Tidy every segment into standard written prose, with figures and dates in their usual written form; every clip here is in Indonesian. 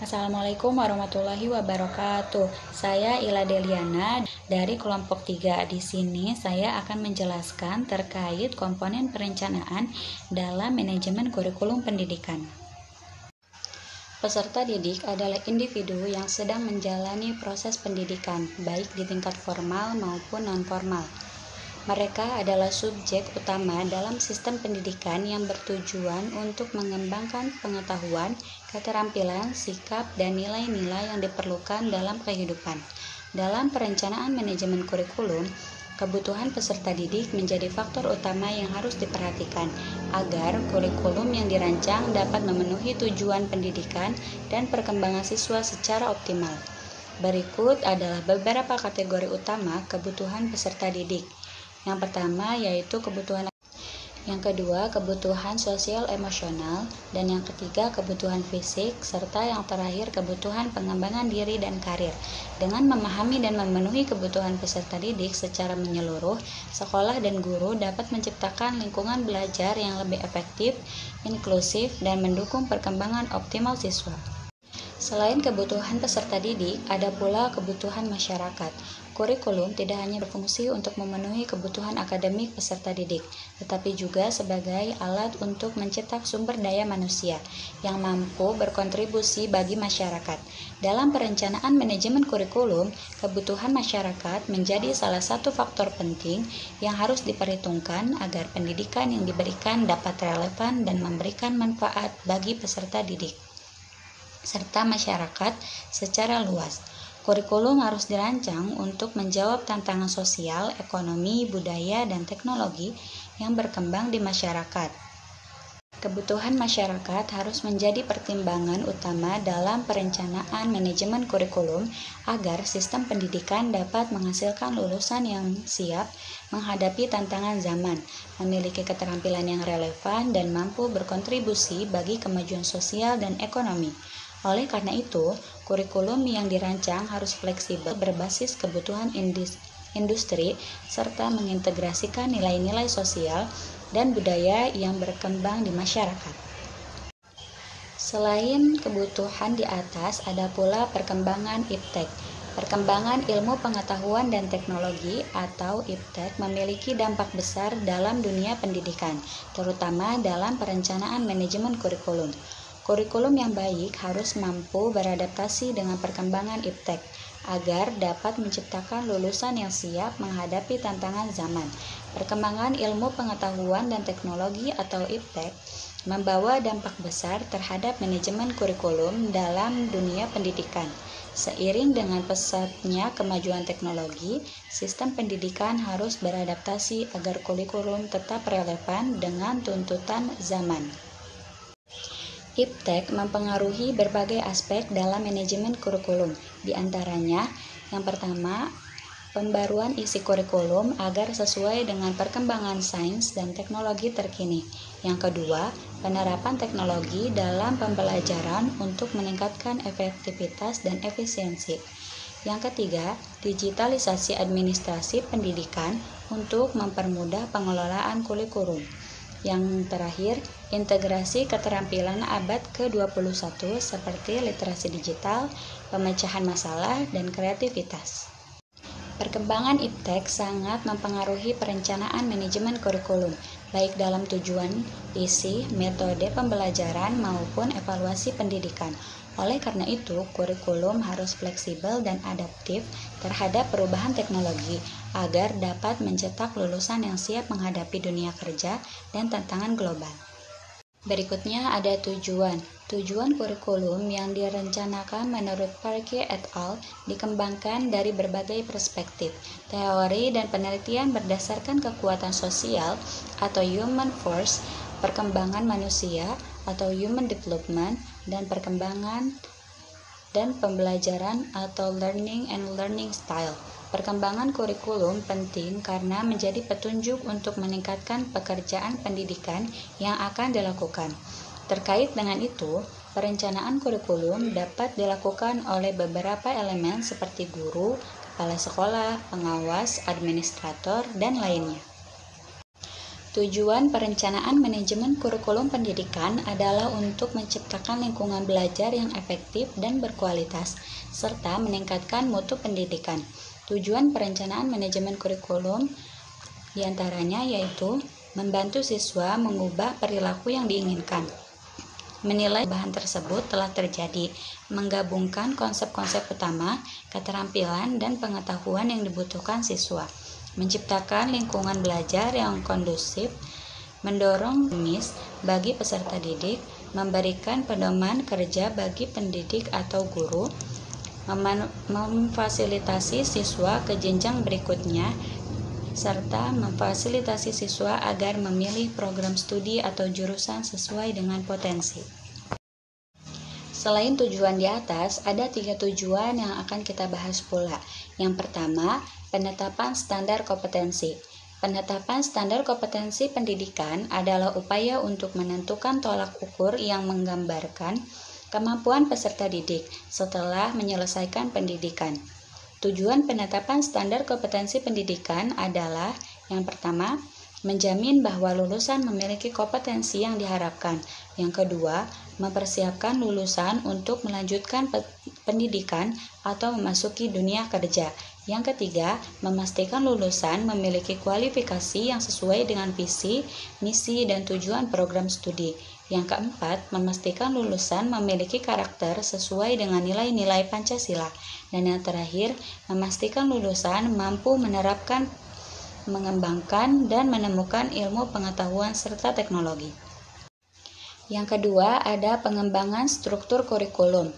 Assalamualaikum warahmatullahi wabarakatuh. Saya Ila Deliana dari kelompok 3. Di sini saya akan menjelaskan terkait komponen perencanaan dalam manajemen kurikulum pendidikan. Peserta didik adalah individu yang sedang menjalani proses pendidikan, baik di tingkat formal maupun non-formal. Mereka adalah subjek utama dalam sistem pendidikan yang bertujuan untuk mengembangkan pengetahuan, keterampilan, sikap, dan nilai-nilai yang diperlukan dalam kehidupan. Dalam perencanaan manajemen kurikulum, kebutuhan peserta didik menjadi faktor utama yang harus diperhatikan agar kurikulum yang dirancang dapat memenuhi tujuan pendidikan dan perkembangan siswa secara optimal. Berikut adalah beberapa kategori utama kebutuhan peserta didik. Yang pertama yaitu kebutuhan, yang kedua kebutuhan sosial emosional, dan yang ketiga kebutuhan fisik, serta yang terakhir kebutuhan pengembangan diri dan karir. Dengan memahami dan memenuhi kebutuhan peserta didik secara menyeluruh, sekolah dan guru dapat menciptakan lingkungan belajar yang lebih efektif, inklusif, dan mendukung perkembangan optimal siswa. Selain kebutuhan peserta didik, ada pula kebutuhan masyarakat. Kurikulum tidak hanya berfungsi untuk memenuhi kebutuhan akademik peserta didik, tetapi juga sebagai alat untuk mencetak sumber daya manusia yang mampu berkontribusi bagi masyarakat. Dalam perencanaan manajemen kurikulum, kebutuhan masyarakat menjadi salah satu faktor penting yang harus diperhitungkan agar pendidikan yang diberikan dapat relevan dan memberikan manfaat bagi peserta didik serta masyarakat secara luas. Kurikulum harus dirancang untuk menjawab tantangan sosial, ekonomi, budaya, dan teknologi yang berkembang di masyarakat. Kebutuhan masyarakat harus menjadi pertimbangan utama dalam perencanaan manajemen kurikulum agar sistem pendidikan dapat menghasilkan lulusan yang siap menghadapi tantangan zaman, memiliki keterampilan yang relevan, dan mampu berkontribusi bagi kemajuan sosial dan ekonomi. Oleh karena itu, kurikulum yang dirancang harus fleksibel, berbasis kebutuhan industri, serta mengintegrasikan nilai-nilai sosial dan budaya yang berkembang di masyarakat. Selain kebutuhan di atas, ada pula perkembangan iptek. Perkembangan ilmu pengetahuan dan teknologi atau iptek memiliki dampak besar dalam dunia pendidikan, terutama dalam perencanaan manajemen kurikulum. Kurikulum yang baik harus mampu beradaptasi dengan perkembangan iptek agar dapat menciptakan lulusan yang siap menghadapi tantangan zaman. Perkembangan ilmu pengetahuan dan teknologi atau iptek membawa dampak besar terhadap manajemen kurikulum dalam dunia pendidikan. Seiring dengan pesatnya kemajuan teknologi, sistem pendidikan harus beradaptasi agar kurikulum tetap relevan dengan tuntutan zaman. Iptek mempengaruhi berbagai aspek dalam manajemen kurikulum, di antaranya yang pertama, pembaruan isi kurikulum agar sesuai dengan perkembangan sains dan teknologi terkini. Yang kedua, penerapan teknologi dalam pembelajaran untuk meningkatkan efektivitas dan efisiensi. Yang ketiga, digitalisasi administrasi pendidikan untuk mempermudah pengelolaan kurikulum. Yang terakhir, integrasi keterampilan abad ke-21 seperti literasi digital, pemecahan masalah, dan kreativitas. Perkembangan iptek sangat mempengaruhi perencanaan manajemen kurikulum, baik dalam tujuan, isi, metode pembelajaran, maupun evaluasi pendidikan. Oleh karena itu, kurikulum harus fleksibel dan adaptif terhadap perubahan teknologi agar dapat mencetak lulusan yang siap menghadapi dunia kerja dan tantangan global. Berikutnya ada tujuan. Tujuan kurikulum yang direncanakan menurut Parke et al. Dikembangkan dari berbagai perspektif, teori dan penelitian berdasarkan kekuatan sosial atau human force, perkembangan manusia atau human development, dan perkembangan dan pembelajaran atau learning and learning style. Perkembangan kurikulum penting karena menjadi petunjuk untuk meningkatkan pekerjaan pendidikan yang akan dilakukan. Terkait dengan itu, perencanaan kurikulum dapat dilakukan oleh beberapa elemen seperti guru, kepala sekolah, pengawas, administrator, dan lainnya. Tujuan perencanaan manajemen kurikulum pendidikan adalah untuk menciptakan lingkungan belajar yang efektif dan berkualitas, serta meningkatkan mutu pendidikan. Tujuan perencanaan manajemen kurikulum diantaranya yaitu membantu siswa mengubah perilaku yang diinginkan, menilai bahan tersebut telah terjadi, menggabungkan konsep-konsep utama, keterampilan, dan pengetahuan yang dibutuhkan siswa, menciptakan lingkungan belajar yang kondusif, mendorong optimis bagi peserta didik, memberikan pedoman kerja bagi pendidik atau guru, memfasilitasi siswa ke jenjang berikutnya, serta memfasilitasi siswa agar memilih program studi atau jurusan sesuai dengan potensi. Selain tujuan di atas, ada 3 tujuan yang akan kita bahas pula. Yang pertama, penetapan standar kompetensi. Penetapan standar kompetensi pendidikan adalah upaya untuk menentukan tolak ukur yang menggambarkan kemampuan peserta didik setelah menyelesaikan pendidikan. Tujuan penetapan standar kompetensi pendidikan adalah yang pertama, menjamin bahwa lulusan memiliki kompetensi yang diharapkan. Yang kedua, mempersiapkan lulusan untuk melanjutkan pendidikan atau memasuki dunia kerja. Yang ketiga, memastikan lulusan memiliki kualifikasi yang sesuai dengan visi, misi, dan tujuan program studi. Yang keempat, memastikan lulusan memiliki karakter sesuai dengan nilai-nilai Pancasila. Dan yang terakhir, memastikan lulusan mampu menerapkan, mengembangkan, dan menemukan ilmu pengetahuan serta teknologi. Yang kedua, ada pengembangan struktur kurikulum.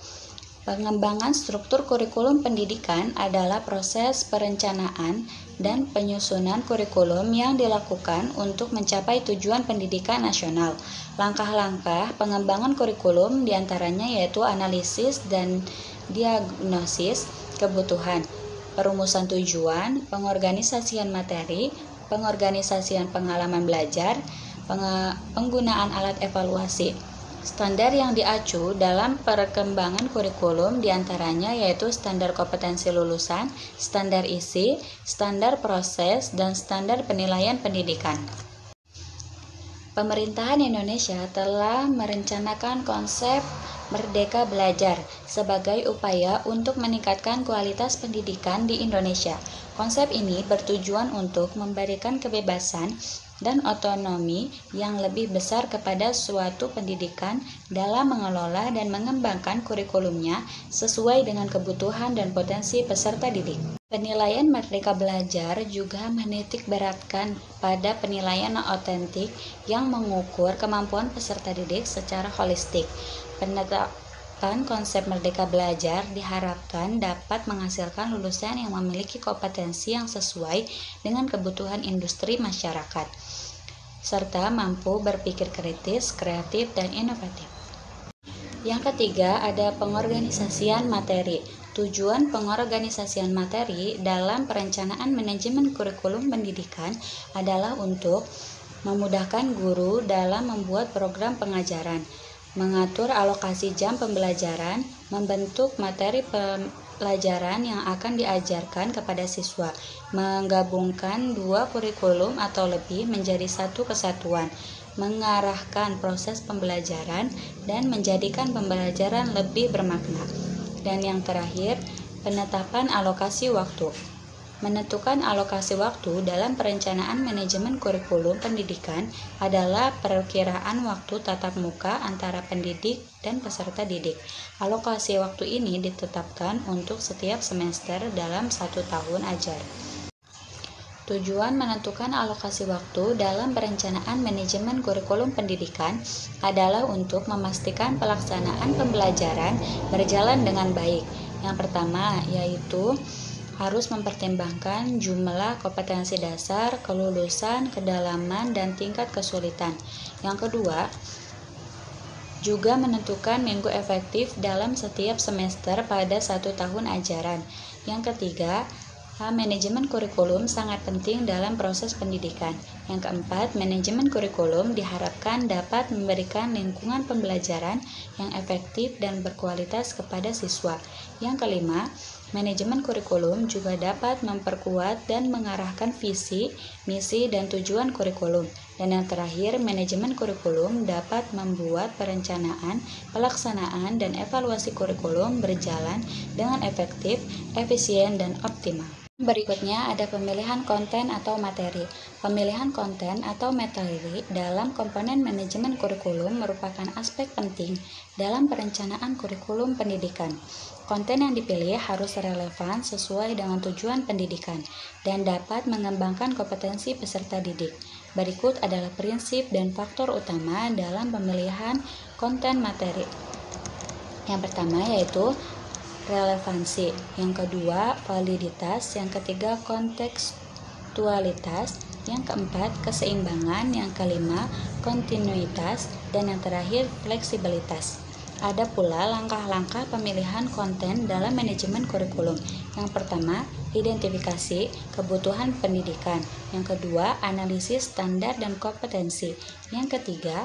Pengembangan struktur kurikulum pendidikan adalah proses perencanaan dan penyusunan kurikulum yang dilakukan untuk mencapai tujuan pendidikan nasional. Langkah-langkah pengembangan kurikulum diantaranya yaitu analisis dan diagnosis kebutuhan, perumusan tujuan, pengorganisasian materi, pengorganisasian pengalaman belajar, penggunaan alat evaluasi. Standar yang diacu dalam perkembangan kurikulum diantaranya yaitu standar kompetensi lulusan, standar isi, standar proses, dan standar penilaian pendidikan. Pemerintahan Indonesia telah merencanakan konsep Merdeka Belajar sebagai upaya untuk meningkatkan kualitas pendidikan di Indonesia. Konsep ini bertujuan untuk memberikan kebebasan dan otonomi yang lebih besar kepada suatu pendidikan dalam mengelola dan mengembangkan kurikulumnya sesuai dengan kebutuhan dan potensi peserta didik. Penilaian Merdeka Belajar juga menitik beratkan pada penilaian otentik yang mengukur kemampuan peserta didik secara holistik. Penetapan konsep Merdeka Belajar diharapkan dapat menghasilkan lulusan yang memiliki kompetensi yang sesuai dengan kebutuhan industri masyarakat, serta mampu berpikir kritis, kreatif, dan inovatif. Yang ketiga, ada pengorganisasian materi. Tujuan pengorganisasian materi dalam perencanaan manajemen kurikulum pendidikan adalah untuk memudahkan guru dalam membuat program pengajaran, mengatur alokasi jam pembelajaran, membentuk materi pelajaran yang akan diajarkan kepada siswa, menggabungkan 2 kurikulum atau lebih menjadi satu kesatuan, mengarahkan proses pembelajaran, dan menjadikan pembelajaran lebih bermakna. Dan yang terakhir, penetapan alokasi waktu. Menentukan alokasi waktu dalam perencanaan manajemen kurikulum pendidikan adalah perkiraan waktu tatap muka antara pendidik dan peserta didik. Alokasi waktu ini ditetapkan untuk setiap semester dalam 1 tahun ajar. Tujuan menentukan alokasi waktu dalam perencanaan manajemen kurikulum pendidikan adalah untuk memastikan pelaksanaan pembelajaran berjalan dengan baik. Yang pertama yaitu harus mempertimbangkan jumlah kompetensi dasar, kelulusan, kedalaman, dan tingkat kesulitan. Yang kedua, juga menentukan minggu efektif dalam setiap semester pada 1 tahun ajaran. Yang ketiga, manajemen kurikulum sangat penting dalam proses pendidikan. Yang keempat, manajemen kurikulum diharapkan dapat memberikan lingkungan pembelajaran yang efektif dan berkualitas kepada siswa. Yang kelima, manajemen kurikulum juga dapat memperkuat dan mengarahkan visi, misi, dan tujuan kurikulum. Dan yang terakhir, manajemen kurikulum dapat membuat perencanaan, pelaksanaan, dan evaluasi kurikulum berjalan dengan efektif, efisien, dan optimal. Berikutnya ada pemilihan konten atau materi. Pemilihan konten atau materi dalam komponen manajemen kurikulum merupakan aspek penting dalam perencanaan kurikulum pendidikan. Konten yang dipilih harus relevan sesuai dengan tujuan pendidikan dan dapat mengembangkan kompetensi peserta didik. Berikut adalah prinsip dan faktor utama dalam pemilihan konten materi. Yang pertama yaitu relevansi, yang kedua validitas, yang ketiga kontekstualitas, yang keempat keseimbangan, yang kelima kontinuitas, dan yang terakhir fleksibilitas. Ada pula langkah-langkah pemilihan konten dalam manajemen kurikulum. Yang pertama, identifikasi kebutuhan pendidikan. Yang kedua, analisis standar dan kompetensi. Yang ketiga,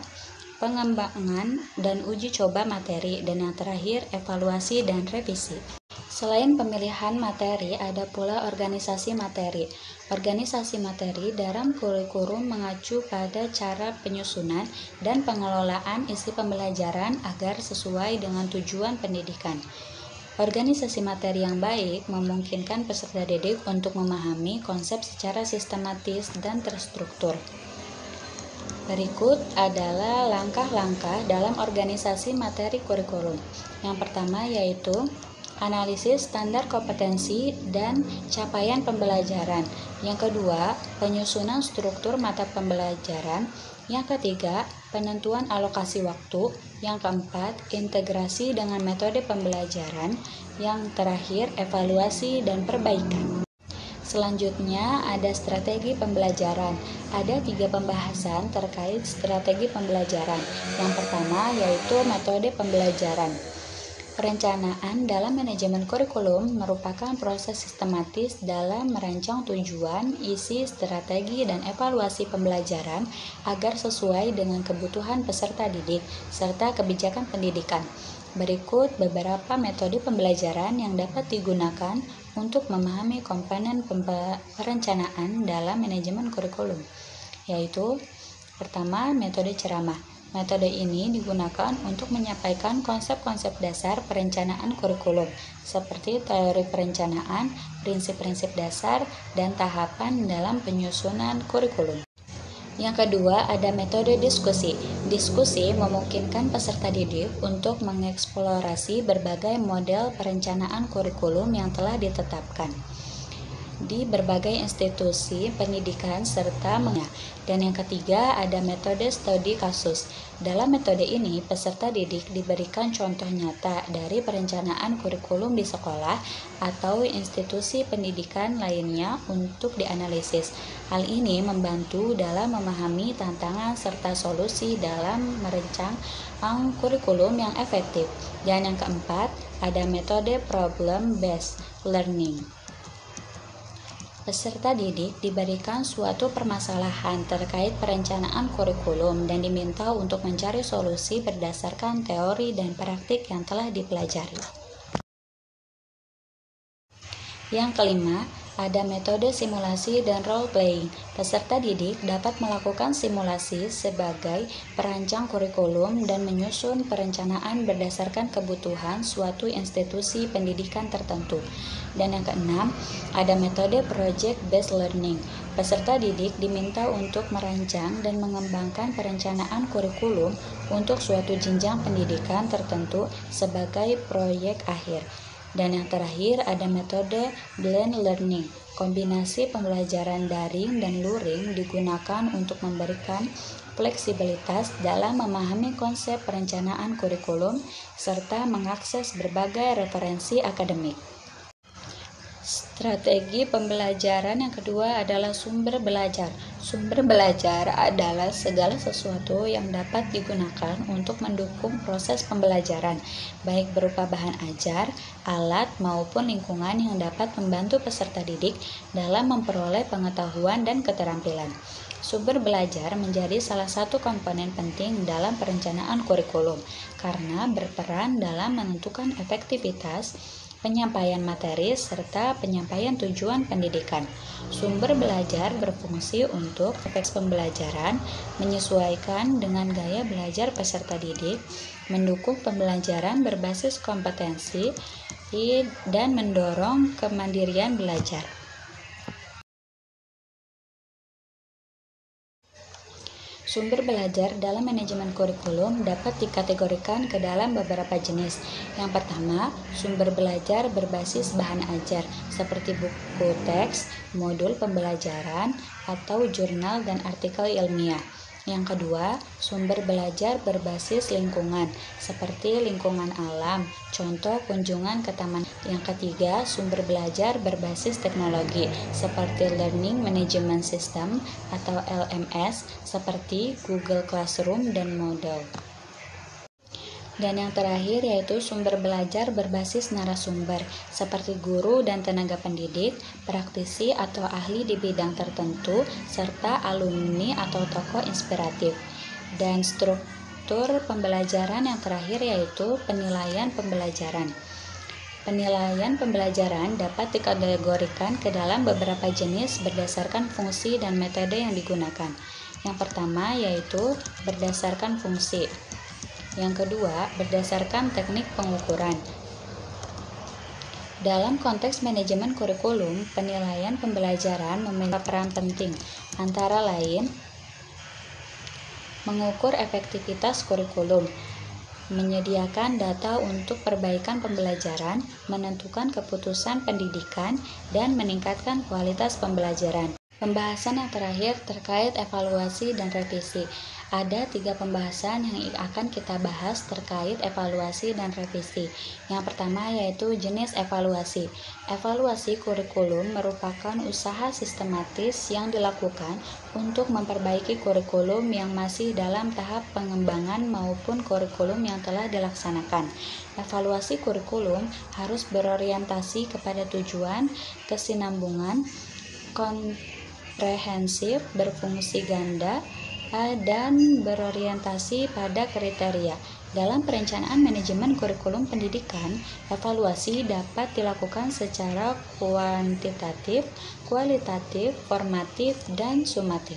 pengembangan dan uji coba materi, dan yang terakhir evaluasi dan revisi. Selain pemilihan materi, ada pula organisasi materi. Organisasi materi dalam kurikulum mengacu pada cara penyusunan dan pengelolaan isi pembelajaran agar sesuai dengan tujuan pendidikan. Organisasi materi yang baik memungkinkan peserta didik untuk memahami konsep secara sistematis dan terstruktur. Berikut adalah langkah-langkah dalam organisasi materi kurikulum. Yang pertama yaitu analisis standar kompetensi dan capaian pembelajaran. Yang kedua, penyusunan struktur mata pembelajaran. Yang ketiga, penentuan alokasi waktu. Yang keempat, integrasi dengan metode pembelajaran. Yang terakhir, evaluasi dan perbaikan. Selanjutnya ada strategi pembelajaran. Ada 3 pembahasan terkait strategi pembelajaran. Yang pertama yaitu metode pembelajaran. Perencanaan dalam manajemen kurikulum merupakan proses sistematis dalam merancang tujuan, isi, strategi, dan evaluasi pembelajaran agar sesuai dengan kebutuhan peserta didik serta kebijakan pendidikan. Berikut beberapa metode pembelajaran yang dapat digunakan untuk memahami komponen perencanaan dalam manajemen kurikulum, yaitu pertama, metode ceramah. Metode ini digunakan untuk menyampaikan konsep-konsep dasar perencanaan kurikulum, seperti teori perencanaan, prinsip-prinsip dasar, dan tahapan dalam penyusunan kurikulum. Yang kedua, ada metode diskusi. Diskusi memungkinkan peserta didik untuk mengeksplorasi berbagai model perencanaan kurikulum yang telah ditetapkan di berbagai institusi pendidikan serta dan yang ketiga ada metode studi kasus. Dalam metode ini peserta didik diberikan contoh nyata dari perencanaan kurikulum di sekolah atau institusi pendidikan lainnya untuk dianalisis. Hal ini membantu dalam memahami tantangan serta solusi dalam merancang kurikulum yang efektif. Dan yang keempat ada metode problem based learning. Peserta didik diberikan suatu permasalahan terkait perencanaan kurikulum dan diminta untuk mencari solusi berdasarkan teori dan praktik yang telah dipelajari. Yang kelima, ada metode simulasi dan role playing. Peserta didik dapat melakukan simulasi sebagai perancang kurikulum dan menyusun perencanaan berdasarkan kebutuhan suatu institusi pendidikan tertentu. Dan yang keenam, ada metode project based learning. Peserta didik diminta untuk merancang dan mengembangkan perencanaan kurikulum untuk suatu jenjang pendidikan tertentu sebagai proyek akhir. Dan yang terakhir ada metode blend learning. Kombinasi pembelajaran daring dan luring digunakan untuk memberikan fleksibilitas dalam memahami konsep perencanaan kurikulum serta mengakses berbagai referensi akademik. Strategi pembelajaran yang kedua adalah sumber belajar. Sumber belajar adalah segala sesuatu yang dapat digunakan untuk mendukung proses pembelajaran, baik berupa bahan ajar, alat, maupun lingkungan yang dapat membantu peserta didik dalam memperoleh pengetahuan dan keterampilan. Sumber belajar menjadi salah satu komponen penting dalam perencanaan kurikulum karena berperan dalam menentukan efektivitas, penyampaian materi, serta penyampaian tujuan pendidikan. Sumber belajar berfungsi untuk konteks pembelajaran, menyesuaikan dengan gaya belajar peserta didik, mendukung pembelajaran berbasis kompetensi, dan mendorong kemandirian belajar. Sumber belajar dalam manajemen kurikulum dapat dikategorikan ke dalam beberapa jenis. Yang pertama, sumber belajar berbasis bahan ajar, seperti buku teks, modul pembelajaran, atau jurnal dan artikel ilmiah. Yang kedua, sumber belajar berbasis lingkungan, seperti lingkungan alam, contoh kunjungan ke taman. Yang ketiga, sumber belajar berbasis teknologi, seperti Learning Management System atau LMS, seperti Google Classroom dan Moodle. Dan yang terakhir yaitu sumber belajar berbasis narasumber, seperti guru dan tenaga pendidik, praktisi atau ahli di bidang tertentu, serta alumni atau tokoh inspiratif. Dan struktur pembelajaran yang terakhir yaitu penilaian pembelajaran. Penilaian pembelajaran dapat dikategorikan ke dalam beberapa jenis berdasarkan fungsi dan metode yang digunakan. Yang pertama yaitu berdasarkan fungsi. Yang kedua, berdasarkan teknik pengukuran. Dalam konteks manajemen kurikulum, penilaian pembelajaran memiliki peran penting, antara lain mengukur efektivitas kurikulum, menyediakan data untuk perbaikan pembelajaran, menentukan keputusan pendidikan, dan meningkatkan kualitas pembelajaran. Pembahasan yang terakhir terkait evaluasi dan revisi. Ada 3 pembahasan yang akan kita bahas terkait evaluasi dan revisi. Yang pertama yaitu jenis evaluasi. Evaluasi kurikulum merupakan usaha sistematis yang dilakukan untuk memperbaiki kurikulum yang masih dalam tahap pengembangan maupun kurikulum yang telah dilaksanakan. Evaluasi kurikulum harus berorientasi kepada tujuan, kesinambungan, komprehensif, berfungsi ganda, dan berorientasi pada kriteria. Dalam perencanaan manajemen kurikulum pendidikan, evaluasi dapat dilakukan secara kuantitatif, kualitatif, formatif, dan sumatif.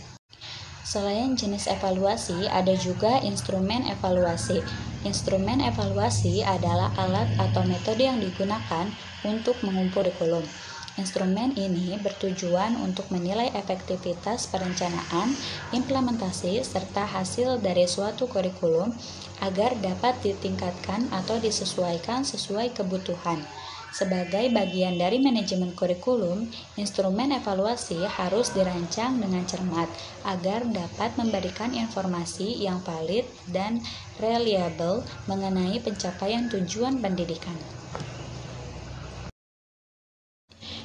Selain jenis evaluasi, ada juga instrumen evaluasi. Instrumen evaluasi adalah alat atau metode yang digunakan untuk mengukur kurikulum. Instrumen ini bertujuan untuk menilai efektivitas perencanaan, implementasi, serta hasil dari suatu kurikulum agar dapat ditingkatkan atau disesuaikan sesuai kebutuhan. Sebagai bagian dari manajemen kurikulum, instrumen evaluasi harus dirancang dengan cermat agar dapat memberikan informasi yang valid dan reliable mengenai pencapaian tujuan pendidikan.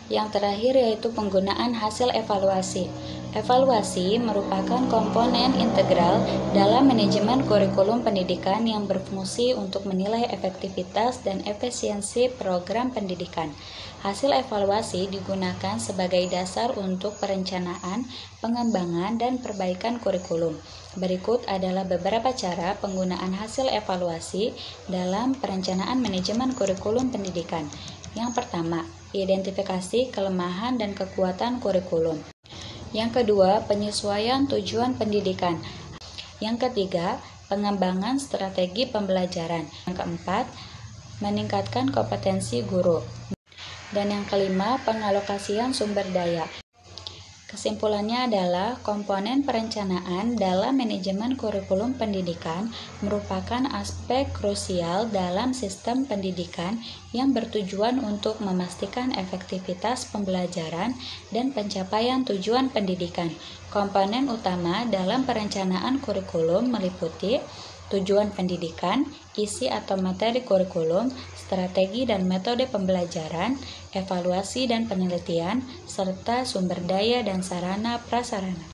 Yang terakhir yaitu penggunaan hasil evaluasi. Evaluasi merupakan komponen integral dalam manajemen kurikulum pendidikan yang berfungsi untuk menilai efektivitas dan efisiensi program pendidikan. Hasil evaluasi digunakan sebagai dasar untuk perencanaan, pengembangan, dan perbaikan kurikulum. Berikut adalah beberapa cara penggunaan hasil evaluasi dalam perencanaan manajemen kurikulum pendidikan. Yang pertama, identifikasi kelemahan dan kekuatan kurikulum. Yang kedua, penyesuaian tujuan pendidikan. Yang ketiga, pengembangan strategi pembelajaran. Yang keempat, meningkatkan kompetensi guru. Dan yang kelima, pengalokasian sumber daya. Kesimpulannya adalah komponen perencanaan dalam manajemen kurikulum pendidikan merupakan aspek krusial dalam sistem pendidikan yang bertujuan untuk memastikan efektivitas pembelajaran dan pencapaian tujuan pendidikan. Komponen utama dalam perencanaan kurikulum meliputi tujuan pendidikan, isi atau materi kurikulum, strategi dan metode pembelajaran, evaluasi dan penelitian, serta sumber daya dan sarana prasarana.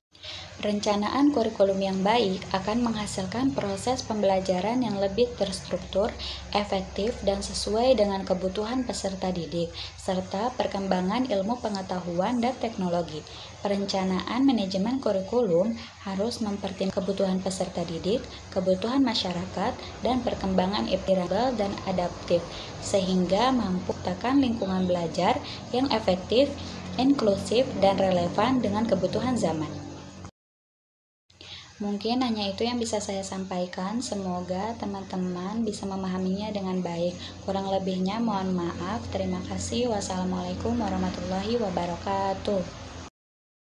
Perencanaan kurikulum yang baik akan menghasilkan proses pembelajaran yang lebih terstruktur, efektif, dan sesuai dengan kebutuhan peserta didik, serta perkembangan ilmu pengetahuan dan teknologi. Perencanaan manajemen kurikulum harus mempertimbangkan kebutuhan peserta didik, kebutuhan masyarakat, dan perkembangan itinerabel dan adaptif, sehingga mampu menciptakan lingkungan belajar yang efektif, inklusif, dan relevan dengan kebutuhan zaman. Mungkin hanya itu yang bisa saya sampaikan. Semoga teman-teman bisa memahaminya dengan baik. Kurang lebihnya mohon maaf. Terima kasih. Wassalamualaikum warahmatullahi wabarakatuh.